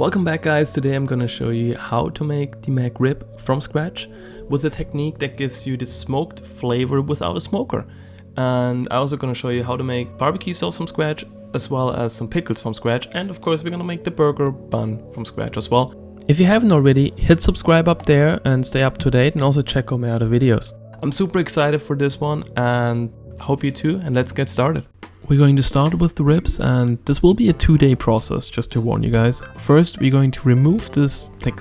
Welcome back, guys. Today I'm gonna show you how to make the McRib from scratch with a technique that gives you the smoked flavor without a smoker. And I'm also gonna show you how to make barbecue sauce from scratch, as well as some pickles from scratch, and of course we're gonna make the burger bun from scratch as well. If you haven't already, hit subscribe up there and stay up to date, and also check out my other videos. I'm super excited for this one and hope you too, and let's get started. We're going to start with the ribs, and this will be a 2-day process, just to warn you guys. First, we're going to remove this like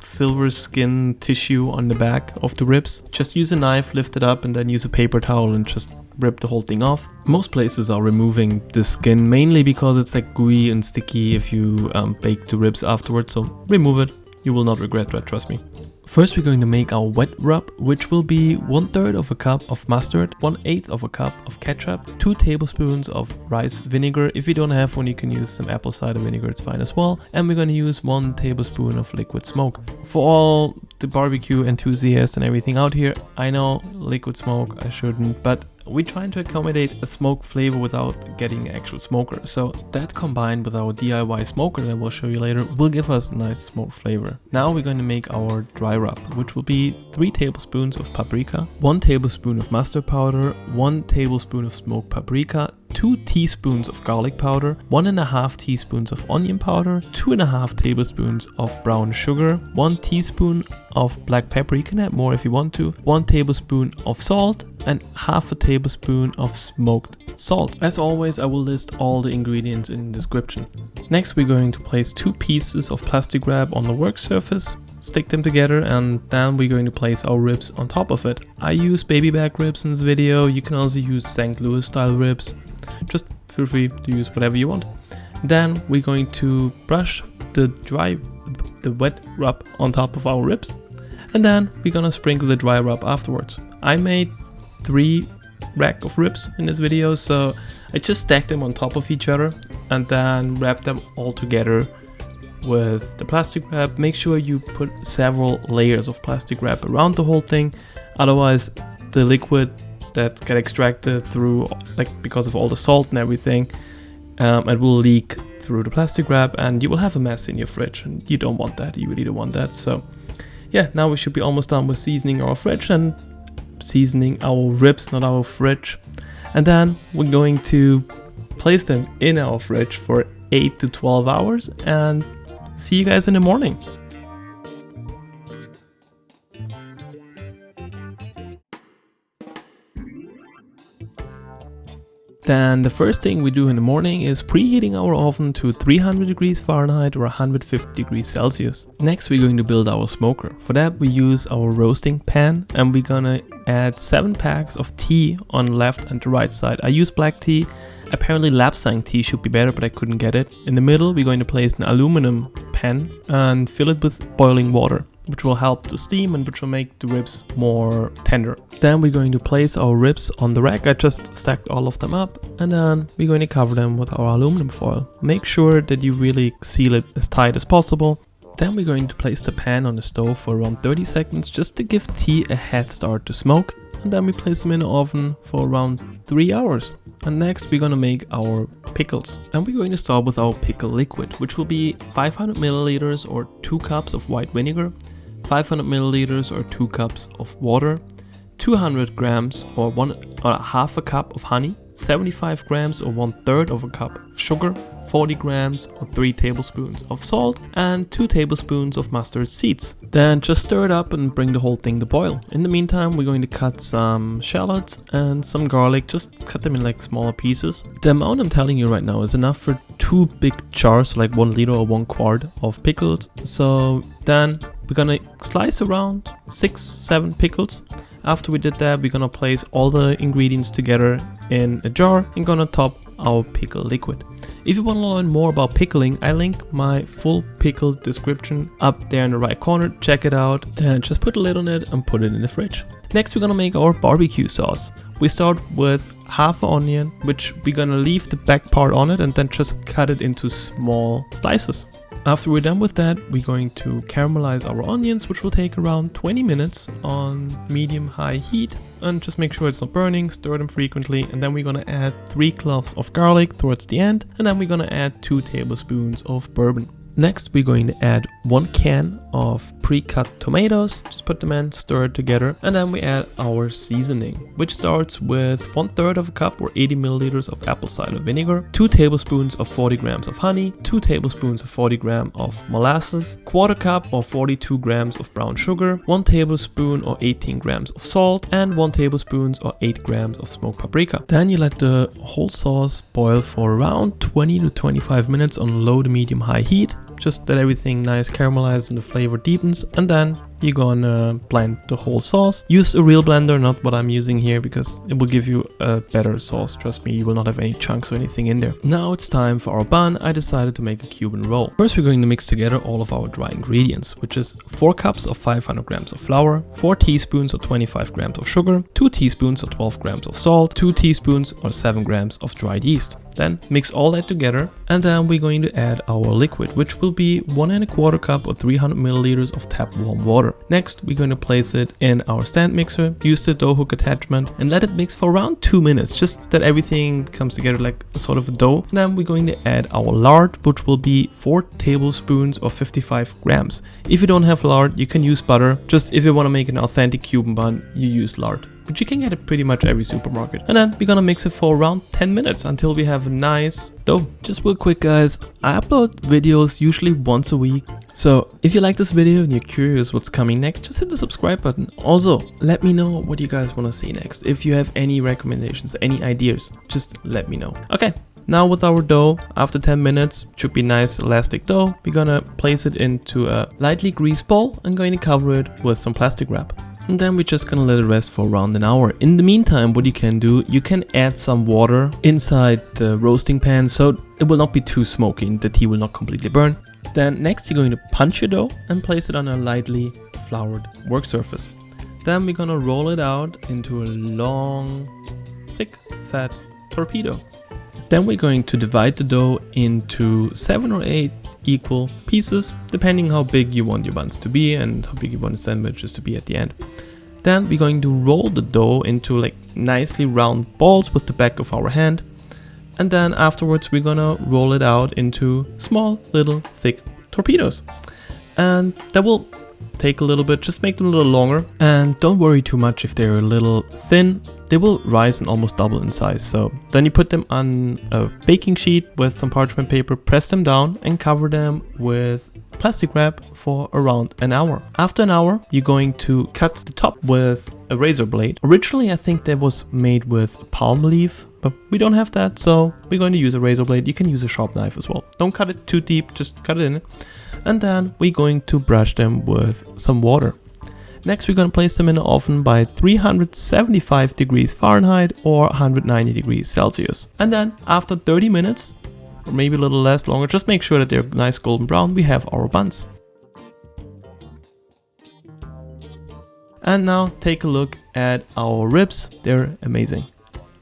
silver skin tissue on the back of the ribs. Just use a knife, lift it up, and then use a paper towel and just rip the whole thing off. Most places are removing the skin mainly because it's like gooey and sticky if you bake the ribs afterwards, so remove it. You will not regret that, trust me. First, we're going to make our wet rub, which will be 1/3 of a cup of mustard, 1/8 of a cup of ketchup, 2 tablespoons of rice vinegar. If you don't have one, you can use some apple cider vinegar, it's fine as well. And we're going to use 1 tablespoon of liquid smoke. For all the barbecue enthusiasts and everything out here, I know liquid smoke, I shouldn't, but we're trying to accommodate a smoke flavor without getting an actual smoker. So that combined with our DIY smoker that I will show you later will give us a nice smoke flavor. Now we're going to make our dry rub, which will be 3 tablespoons of paprika, 1 tablespoon of mustard powder, 1 tablespoon of smoked paprika, 2 teaspoons of garlic powder, 1.5 teaspoons of onion powder, 2.5 tablespoons of brown sugar, 1 teaspoon of black pepper, you can add more if you want to, 1 tablespoon of salt, and half a tablespoon of smoked salt. As always, I will list all the ingredients in the description. Next, we're going to place 2 pieces of plastic wrap on the work surface, stick them together, and then we're going to place our ribs on top of it. I use Babyback Ribs in this video. You can also use St. Louis style ribs. Just feel free to use whatever you want. Then we're going to brush the wet rub on top of our ribs, and then we're gonna sprinkle the dry rub afterwards. I made 3 rack of ribs in this video, so I just stacked them on top of each other and then wrapped them all together with the plastic wrap. Make sure you put several layers of plastic wrap around the whole thing, otherwise the liquid that get extracted through, like because of all the salt and everything, it will leak through the plastic wrap and you will have a mess in your fridge, and you don't want that. You really don't want that. So yeah, now we should be almost done with seasoning our fridge and seasoning our ribs, not our fridge. And then we're going to place them in our fridge for 8 to 12 hours and see you guys in the morning. Then the first thing we do in the morning is preheating our oven to 300 degrees Fahrenheit or 150 degrees Celsius. Next, we're going to build our smoker. For that, we use our roasting pan, and we're gonna add 7 packs of tea on the left and the right side. I use black tea. Apparently Lapsang tea should be better, but I couldn't get it. In the middle, we're going to place an aluminum pan and fill it with boiling water, which will help the steam and which will make the ribs more tender. Then we're going to place our ribs on the rack. I just stacked all of them up, and then we're going to cover them with our aluminum foil. Make sure that you really seal it as tight as possible. Then we're going to place the pan on the stove for around 30 seconds just to give tea a head start to smoke. And then we place them in the oven for around 3 hours. And next we're gonna make our pickles. And we're going to start with our pickle liquid, which will be 500 milliliters or 2 cups of white vinegar, 500 milliliters or 2 cups of water, 200 grams or half a cup of honey, 75 grams or 1/3 of a cup of sugar, 40 grams or 3 tablespoons of salt, and 2 tablespoons of mustard seeds. Then just stir it up and bring the whole thing to boil. In the meantime, we're going to cut some shallots and some garlic. Just cut them in like smaller pieces. The amount I'm telling you right now is enough for 2 big jars, like 1 liter or 1 quart of pickles. So then we're gonna slice around 6-7 pickles. After we did that, we're gonna place all the ingredients together in a jar and gonna top our pickle liquid. If you want to learn more about pickling, I link my full pickle description up there in the right corner. Check it out. Then just put a lid on it and put it in the fridge. Next, we're gonna make our barbecue sauce. We start with half an onion, which we're gonna leave the back part on it and then just cut it into small slices. After we're done with that, we're going to caramelize our onions, which will take around 20 minutes on medium-high heat, and just make sure it's not burning, stir them frequently, and then we're gonna add 3 cloves of garlic towards the end, and then we're gonna add 2 tablespoons of bourbon. Next, we're going to add 1 can of pre-cut tomatoes, just put them in, stir it together, and then we add our seasoning, which starts with 1/3 of a cup or 80 milliliters of apple cider vinegar, 2 tablespoons of 40 grams of honey, 2 tablespoons of 40 grams of molasses, 1/4 cup or 42 grams of brown sugar, 1 tablespoon or 18 grams of salt, and 1 tablespoon or 8 grams of smoked paprika. Then you let the whole sauce boil for around 20 to 25 minutes on low to medium high heat. Just let everything nice caramelized and the flavor deepens, and then you're gonna blend the whole sauce. Use a real blender, not what I'm using here, because it will give you a better sauce. Trust me, you will not have any chunks or anything in there. Now it's time for our bun. I decided to make a Cuban roll. First, we're going to mix together all of our dry ingredients, which is 4 cups of 500 grams of flour, 4 teaspoons or 25 grams of sugar, 2 teaspoons or 12 grams of salt, 2 teaspoons or 7 grams of dried yeast. Then mix all that together, and then we're going to add our liquid, which will be 1¼ cup or 300 milliliters of tap warm water. Next, we're going to place it in our stand mixer, use the dough hook attachment, and let it mix for around 2 minutes, just that everything comes together like a sort of a dough. And then we're going to add our lard, which will be 4 tablespoons or 55 grams. If you don't have lard, you can use butter. Just if you want to make an authentic Cuban bun, you use lard, but you can get it pretty much every supermarket. And then we're gonna mix it for around 10 minutes until we have a nice dough. Just real quick, guys, I upload videos usually once a week. So if you like this video and you're curious what's coming next, just hit the subscribe button. Also, let me know what you guys want to see next. If you have any recommendations, any ideas, just let me know. Okay. Now with our dough, after 10 minutes, should be nice elastic dough, we're gonna place it into a lightly greased bowl and going to cover it with some plastic wrap. And then we're just gonna let it rest for around an hour. In the meantime, what you can do, you can add some water inside the roasting pan so it will not be too smoky and the tea will not completely burn. Then next you're going to punch your dough and place it on a lightly floured work surface. Then we're gonna roll it out into a long, thick, fat torpedo. Then we're going to divide the dough into 7 or 8 equal pieces, depending how big you want your buns to be and how big you want the sandwiches to be at the end. Then we're going to roll the dough into like nicely round balls with the back of our hand. And then afterwards we're gonna roll it out into small, little, thick torpedoes. And that will take a little bit, just make them a little longer. And don't worry too much if they're a little thin. They will rise and almost double in size. So then you put them on a baking sheet with some parchment paper, press them down and cover them with plastic wrap for around an hour. After an hour, you're going to cut the top with a razor blade. Originally, I think that was made with palm leaf, but we don't have that, so we're going to use a razor blade. You can use a sharp knife as well. Don't cut it too deep, just cut it in. And then we're going to brush them with some water. Next, we're going to place them in the oven by 375 degrees Fahrenheit or 190 degrees Celsius. And then after 30 minutes, or maybe a little less longer, just make sure that they're nice golden brown, we have our buns. And now take a look at our ribs. They're amazing.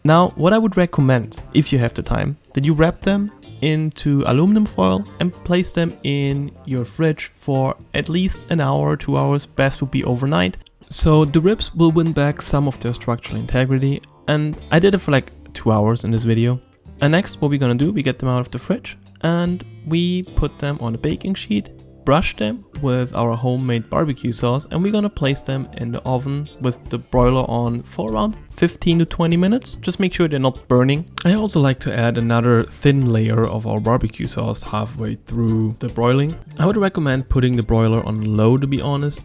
Now, what I would recommend, if you have the time, that you wrap them into aluminum foil and place them in your fridge for at least an hour or 2 hours. Best would be overnight. So the ribs will win back some of their structural integrity. And I did it for like 2 hours in this video. And next, what we're gonna do, we get them out of the fridge and we put them on a baking sheet, brush them with our homemade barbecue sauce, and we're gonna place them in the oven with the broiler on for around 15 to 20 minutes. Just make sure they're not burning. I also like to add another thin layer of our barbecue sauce halfway through the broiling. I would recommend putting the broiler on low, to be honest,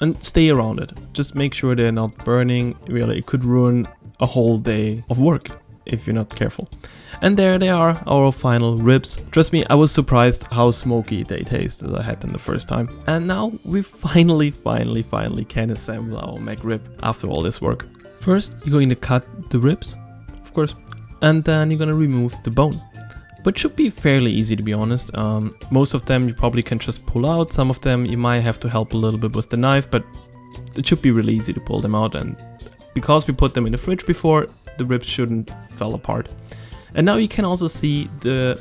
and stay around it. Just make sure they're not burning. Really, it could ruin a whole day of work if you're not careful. And there they are, our final ribs. Trust me, I was surprised how smoky they taste as I had them the first time. And now we finally can assemble our McRib after all this work. First, you're going to cut the ribs, of course, and then you're going to remove the bone. But should be fairly easy, to be honest. Most of them you probably can just pull out. Some of them you might have to help a little bit with the knife, but it should be really easy to pull them out. And because we put them in the fridge before, the ribs shouldn't fall apart. And now you can also see the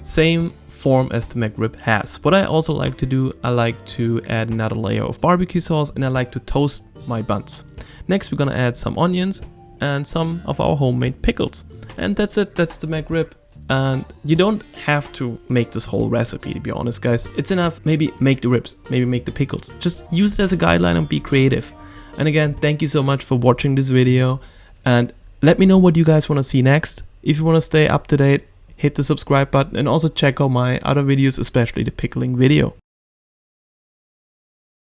same form as the McRib has. What I also like to do, I like to add another layer of barbecue sauce and I like to toast my buns. Next, we're gonna add some onions and some of our homemade pickles. And that's it, that's the McRib. And you don't have to make this whole recipe, to be honest, guys. It's enough, maybe make the ribs, maybe make the pickles. Just use it as a guideline and be creative. And again, thank you so much for watching this video. And let me know what you guys want to see next. If you want to stay up to date, hit the subscribe button and also check out my other videos, especially the pickling video.